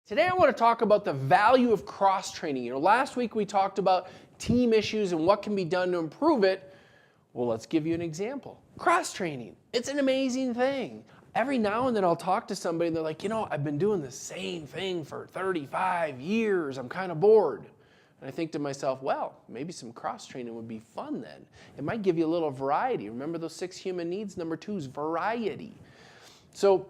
Today I want to talk about the value of cross-training. Last week we talked about team issues and what can be done to improve it. Well, let's give you an example. Cross-training, it's an amazing thing. Every now and then I'll talk to somebody and they're like, I've been doing the same thing for 35 years. I'm kind of bored. And I think to myself, well, maybe some cross-training would be fun then. It might give you a little variety. Remember those 6 human needs? Number 2 is variety. So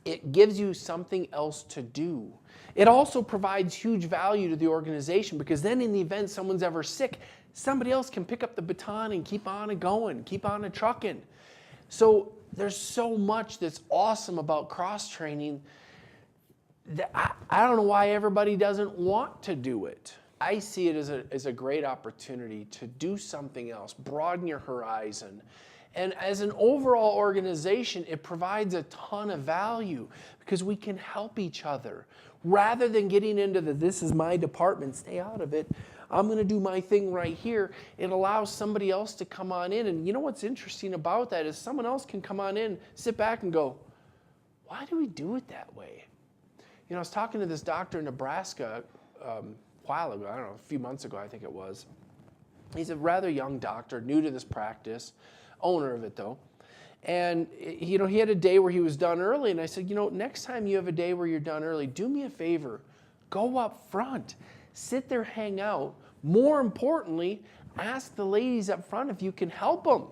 it gives you something else to do. It also provides huge value to the organization because then in the event someone's ever sick, somebody else can pick up the baton and keep on and going, keep on and trucking. So there's so much that's awesome about cross-training that I don't know why everybody doesn't want to do it. I see it as a great opportunity to do something else, broaden your horizon. And as an overall organization, it provides a ton of value because we can help each other. Rather than getting into this is my department, stay out of it, I'm going to do my thing right here, it allows somebody else to come on in. And you know what's interesting about that is someone else can come on in, sit back and go, why do we do it that way? I was talking to this doctor in Nebraska a while ago, I don't know, a few months ago I think it was. He's a rather young doctor, new to this practice. Owner of it though. And he had a day where he was done early, and I said, next time you have a day where you're done early, do me a favor, go up front, sit there, hang out. More importantly, ask the ladies up front if you can help them.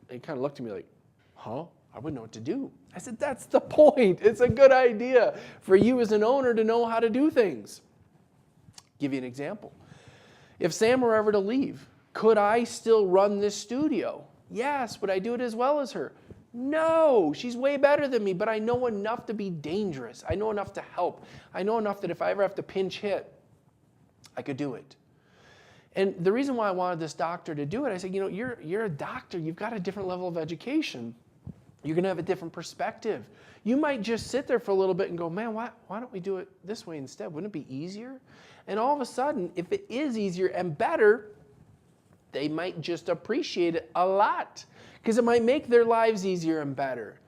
And he kind of looked at me like, huh? I wouldn't know what to do. I said, that's the point. It's a good idea for you as an owner to know how to do things. Give you an example. If Sam were ever to leave, could I still run this studio? Yes. Would I do it as well as her? No. She's way better than me, but I know enough to be dangerous. I know enough to help. I know enough that if I ever have to pinch hit, I could do it. And the reason why I wanted this doctor to do it, I said, you're a doctor. You've got a different level of education. You're going to have a different perspective. You might just sit there for a little bit and go, man, why don't we do it this way instead? Wouldn't it be easier? And all of a sudden, if it is easier and better, they might just appreciate it a lot because it might make their lives easier and better.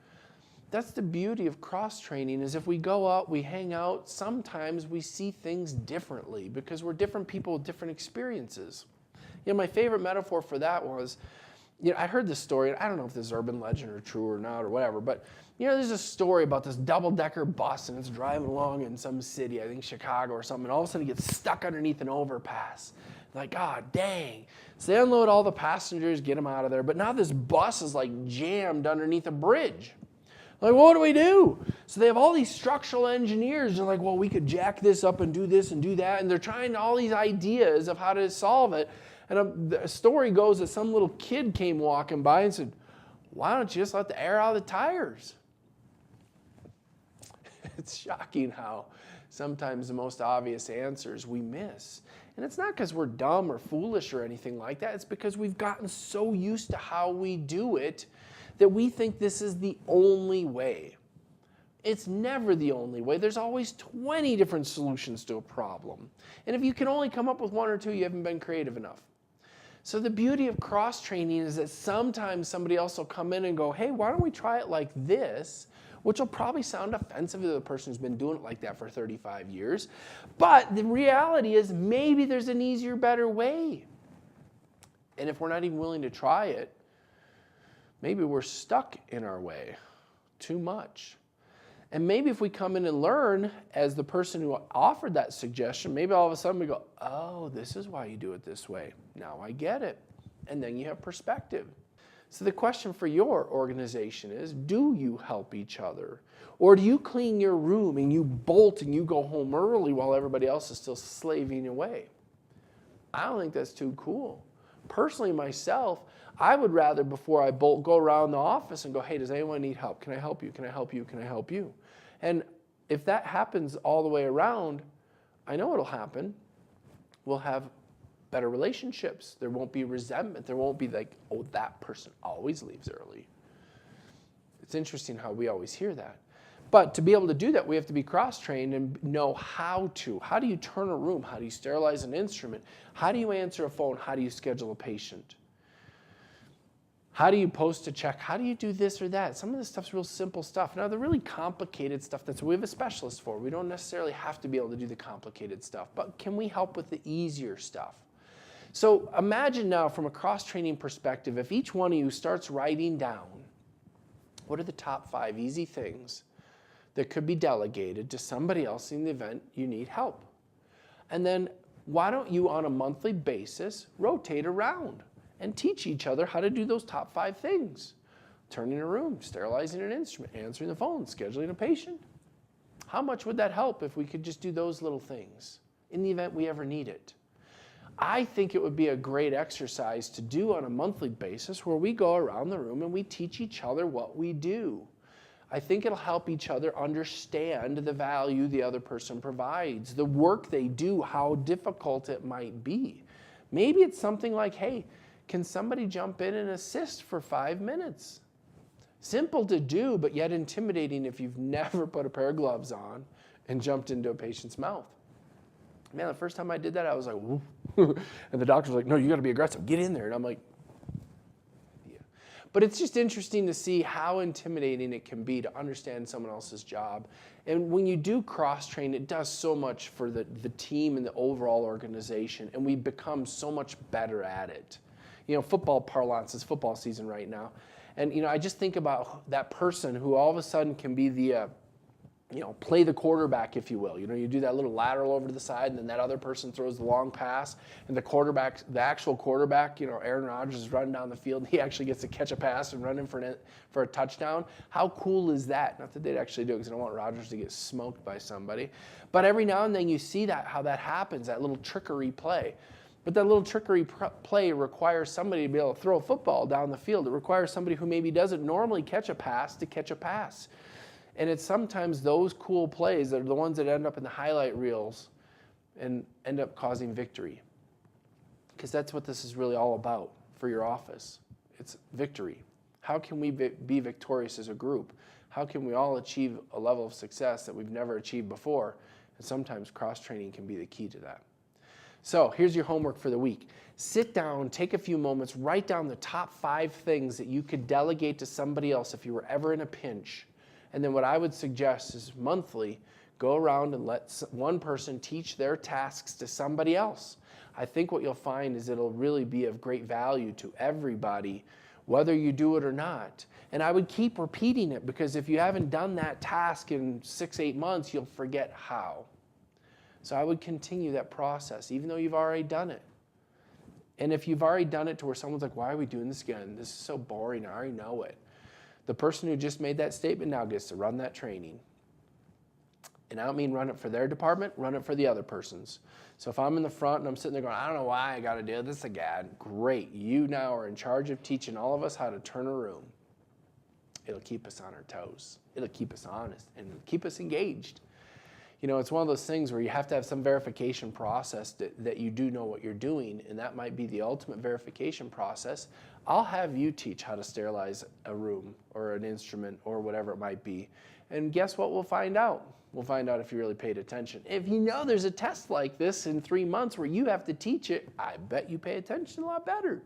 That's the beauty of cross-training is if we go out, we hang out, sometimes we see things differently because we're different people with different experiences. My favorite metaphor for that was, I heard this story, I don't know if this is urban legend or true or not or whatever, but there's a story about this double-decker bus and it's driving along in some city, I think Chicago or something, and all of a sudden it gets stuck underneath an overpass. Like, God dang. So they unload all the passengers, get them out of there. But now this bus is like jammed underneath a bridge. Like, what do we do? So they have all these structural engineers. They're like, well, we could jack this up and do this and do that. And they're trying all these ideas of how to solve it. And the story goes that some little kid came walking by and said, why don't you just let the air out of the tires? It's shocking how sometimes the most obvious answers we miss. And it's not because we're dumb or foolish or anything like that. It's because we've gotten so used to how we do it that we think this is the only way. It's never the only way. There's always 20 different solutions to a problem. And if you can only come up with 1 or 2, you haven't been creative enough. So the beauty of cross-training is that sometimes somebody else will come in and go, hey, why don't we try it like this? Which will probably sound offensive to the person who's been doing it like that for 35 years. But the reality is maybe there's an easier, better way. And if we're not even willing to try it, maybe we're stuck in our way too much. And maybe if we come in and learn as the person who offered that suggestion, maybe all of a sudden we go, oh, this is why you do it this way. Now I get it. And then you have perspective. So the question for your organization is, do you help each other? Or do you clean your room and you bolt and you go home early while everybody else is still slaving away? I don't think that's too cool. Personally, myself, I would rather before I bolt go around the office and go, hey, does anyone need help? Can I help you? Can I help you? Can I help you? And if that happens all the way around, I know it'll happen. We'll have better relationships. There won't be resentment. There won't be like, oh, that person always leaves early. It's interesting how we always hear that. But to be able to do that, we have to be cross-trained and know how to. How do you turn a room? How do you sterilize an instrument? How do you answer a phone? How do you schedule a patient? How do you post a check? How do you do this or that? Some of this stuff's real simple stuff. Now, the really complicated stuff, that's what we have a specialist for. We don't necessarily have to be able to do the complicated stuff, but can we help with the easier stuff? So imagine now from a cross-training perspective, if each one of you starts writing down what are the top 5 easy things that could be delegated to somebody else in the event you need help. And then why don't you on a monthly basis rotate around and teach each other how to do those top 5 things. Turning a room, sterilizing an instrument, answering the phone, scheduling a patient. How much would that help if we could just do those little things in the event we ever need it? I think it would be a great exercise to do on a monthly basis where we go around the room and we teach each other what we do. I think it'll help each other understand the value the other person provides, the work they do, how difficult it might be. Maybe it's something like, hey, can somebody jump in and assist for 5 minutes? Simple to do, but yet intimidating if you've never put a pair of gloves on and jumped into a patient's mouth. Man, the first time I did that, I was like, whoop. And the doctor was like, no, you got to be aggressive. Get in there. And I'm like, yeah. But it's just interesting to see how intimidating it can be to understand someone else's job. And when you do cross-train, it does so much for the team and the overall organization, and we become so much better at it. You know, football parlance is football season right now. And, you know, I just think about that person who all of a sudden can be the, play the quarterback, if you will. You know, you do that little lateral over to the side, and then that other person throws the long pass, and the actual quarterback, Aaron Rodgers is running down the field, and he actually gets to catch a pass and run in for a touchdown. How cool is that? Not that they'd actually do it, because I don't want Rodgers to get smoked by somebody. But every now and then you see how that happens, that little trickery play. But that little trickery play requires somebody to be able to throw a football down the field. It requires somebody who maybe doesn't normally catch a pass to catch a pass. And it's sometimes those cool plays that are the ones that end up in the highlight reels and end up causing victory. Because that's what this is really all about for your office. It's victory. How can we be victorious as a group? How can we all achieve a level of success that we've never achieved before? And sometimes cross-training can be the key to that. So here's your homework for the week. Sit down, take a few moments, write down the top 5 things that you could delegate to somebody else if you were ever in a pinch. And then what I would suggest is monthly, go around and let one person teach their tasks to somebody else. I think what you'll find is it'll really be of great value to everybody, whether you do it or not. And I would keep repeating it, because if you haven't done that task in 6-8 months, you'll forget how. So I would continue that process, even though you've already done it. And if you've already done it to where someone's like, why are we doing this again? This is so boring. I already know it. The person who just made that statement now gets to run that training. And I don't mean run it for their department, run it for the other person's. So if I'm in the front and I'm sitting there going, I don't know why I got to do this again, great. You now are in charge of teaching all of us how to turn a room. It'll keep us on our toes. It'll keep us honest, and it'll keep us engaged. You know, it's one of those things where you have to have some verification process that you do know what you're doing, and that might be the ultimate verification process. I'll have you teach how to sterilize a room or an instrument or whatever it might be. And guess what we'll find out? We'll find out if you really paid attention. If you know there's a test like this in 3 months where you have to teach it, I bet you pay attention a lot better.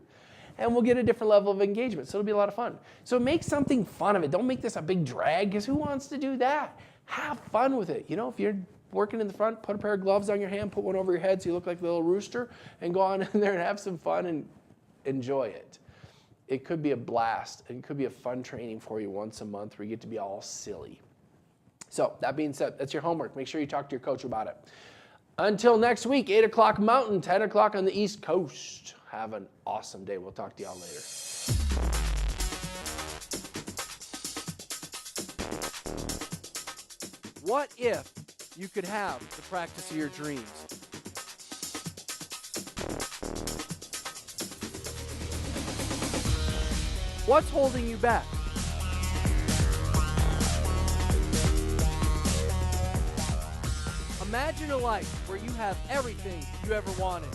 And we'll get a different level of engagement, so it'll be a lot of fun. So make something fun of it. Don't make this a big drag, because who wants to do that? Have fun with it. You know, if you're working in the front, put a pair of gloves on your hand, put one over your head so you look like a little rooster, and go on in there and have some fun and enjoy it. It could be a blast. It could be a fun training for you once a month where you get to be all silly. So that being said, that's your homework. Make sure you talk to your coach about it. Until next week, 8 o'clock Mountain, 10 o'clock on the East Coast. Have an awesome day. We'll talk to y'all later. What if you could have the practice of your dreams? What's holding you back? Imagine a life where you have everything you ever wanted.